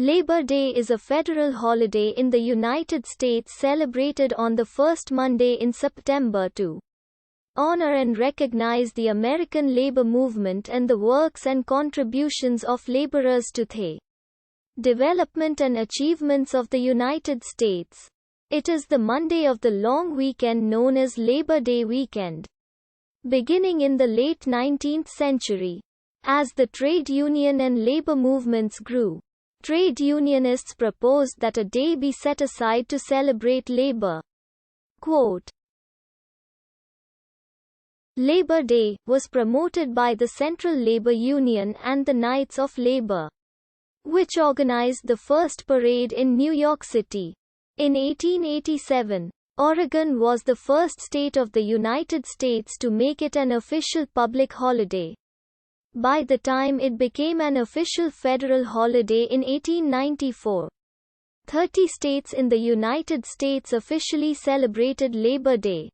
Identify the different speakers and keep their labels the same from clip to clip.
Speaker 1: Labor Day is a federal holiday in the United States celebrated on the first Monday in September to honor and recognize the American labor movement and the works and contributions of laborers to the development and achievements of the United States. It is the Monday of the long weekend known as Labor Day weekend. Beginning in the late 19th century, as the trade union and labor movements grew, trade unionists proposed that a day be set aside to celebrate labor. Quote, Labor Day was promoted by the Central Labor Union and the Knights of Labor, which organized the first parade in New York City. In 1887, Oregon was the first state of the United States to make it an official public holiday. By the time it became an official federal holiday in 1894, 30 states in the United States officially celebrated Labor Day.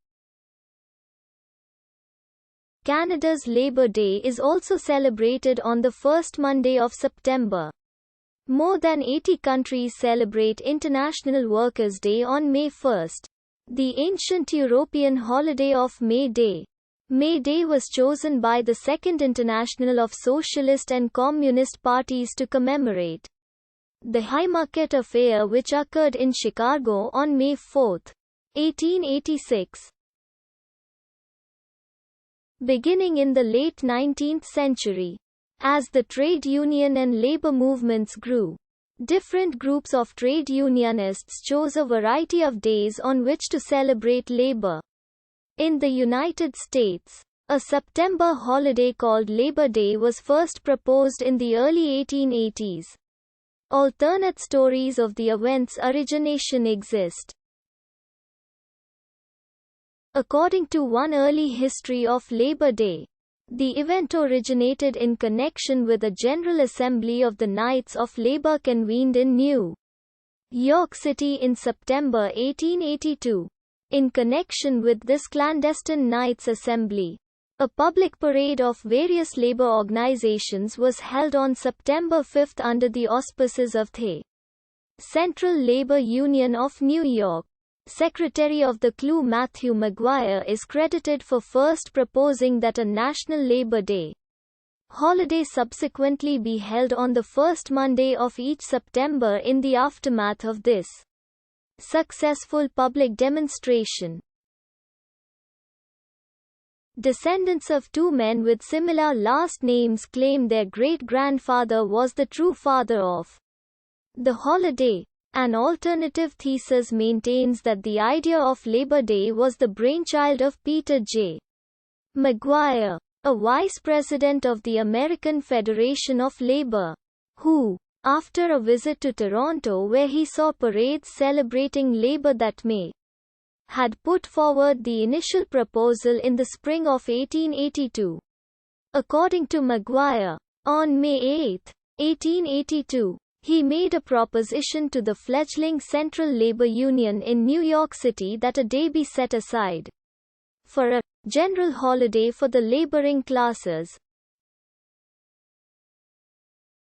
Speaker 1: Canada's Labor Day is also celebrated on the first Monday of September. More than 80 countries celebrate International Workers' Day on May 1, the ancient European holiday of May Day. May Day was chosen by the Second International of Socialist and Communist Parties to commemorate the Haymarket Affair, which occurred in Chicago on May 4, 1886. Beginning in the late 19th century, as the trade union and labor movements grew, different groups of trade unionists chose a variety of days on which to celebrate labor. In the United States, a September holiday called Labor Day was first proposed in the early 1880s. Alternate stories of the event's origination exist. According to one early history of Labor Day, the event originated in connection with a General Assembly of the Knights of Labor convened in New York City in September 1882. In connection with this clandestine Knights Assembly, a public parade of various labor organizations was held on September 5 under the auspices of the Central Labor Union of New York. Secretary of the CLU J Mcguire is credited for first proposing that a National Labor Day holiday subsequently be held on the first Monday of each September in the aftermath of this successful public demonstration. Descendants of two men with similar last names claim their great-grandfather was the true father of the holiday. An alternative thesis maintains that the idea of Labor Day was the brainchild of Peter J. Mcguire, a vice president of the American Federation of Labor, who, after a visit to Toronto where he saw parades celebrating labor that May, had put forward the initial proposal in the spring of 1882. According to Mcguire, on May 8, 1882, he made a proposition to the fledgling Central Labor Union in New York City that a day be set aside for a general holiday for the laboring classes.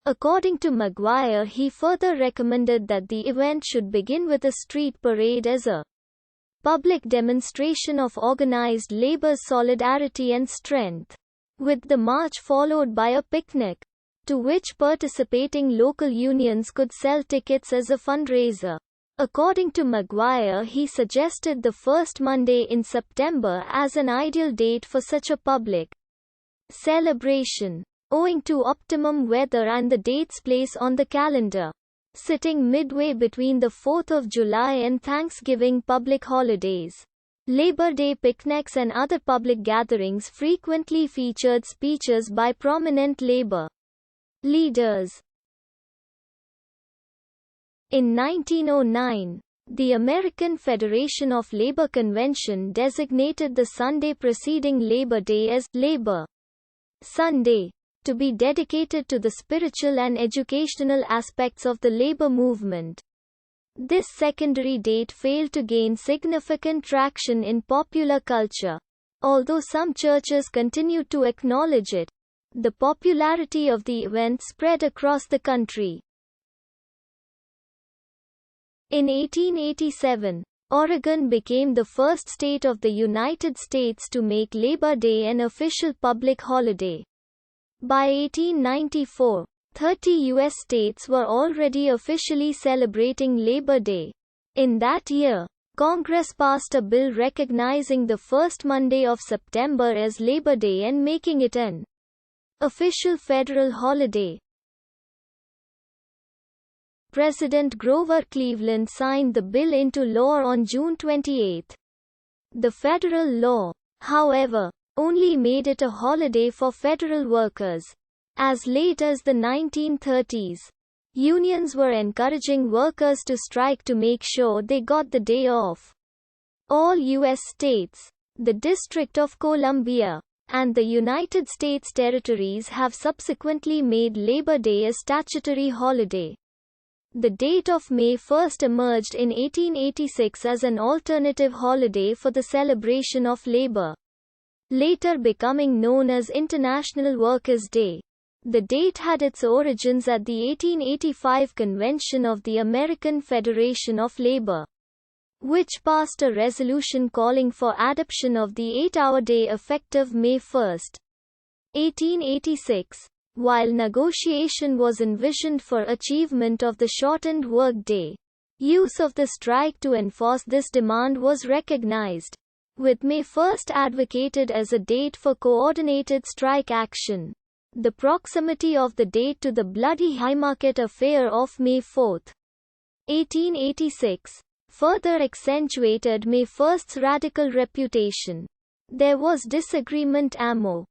Speaker 1: According to Mcguire, he further recommended that the event should begin with a street parade as a public demonstration of organized labor's solidarity and strength, with the march followed by a picnic, to which participating local unions could sell tickets as a fundraiser. According to Mcguire, he suggested the first Monday in September as an ideal date for such a public celebration, owing to optimum weather and the date's place on the calendar, sitting midway between the 4th of July and Thanksgiving public holidays. Labor Day picnics and other public gatherings frequently featured speeches by prominent labor leaders. In 1909, the American Federation of Labor Convention designated the Sunday preceding Labor Day as Labor Sunday, to be dedicated to the spiritual and educational aspects of the labor movement. This secondary date failed to gain significant traction in popular culture. Although some churches continued to acknowledge it, the popularity of the event spread across the country. In 1887, Oregon became the first state of the United States to make Labor Day an official public holiday. By 1894, 30 U.S. states were already officially celebrating Labor Day. In that year, Congress passed a bill recognizing the first Monday of September as Labor Day and making it an official federal holiday. President Grover Cleveland signed the bill into law on June 28. The federal law, however, only made it a holiday for federal workers. As late as the 1930s, unions were encouraging workers to strike to make sure they got the day off. All U.S. states, the District of Columbia, and the United States territories have subsequently made Labor Day a statutory holiday. The date of May 1 emerged in 1886 as an alternative holiday for the celebration of labor, later becoming known as International Workers' Day. The date had its origins at the 1885 convention of the American Federation of Labor, which passed a resolution calling for adoption of the 8-hour day effective May 1, 1886. While negotiation was envisioned for achievement of the shortened workday, use of the strike to enforce this demand was recognized, with May 1 advocated as a date for coordinated strike action. The proximity of the date to the Bloody Haymarket affair of May 4, 1886, further accentuated May 1's radical reputation. There was disagreement among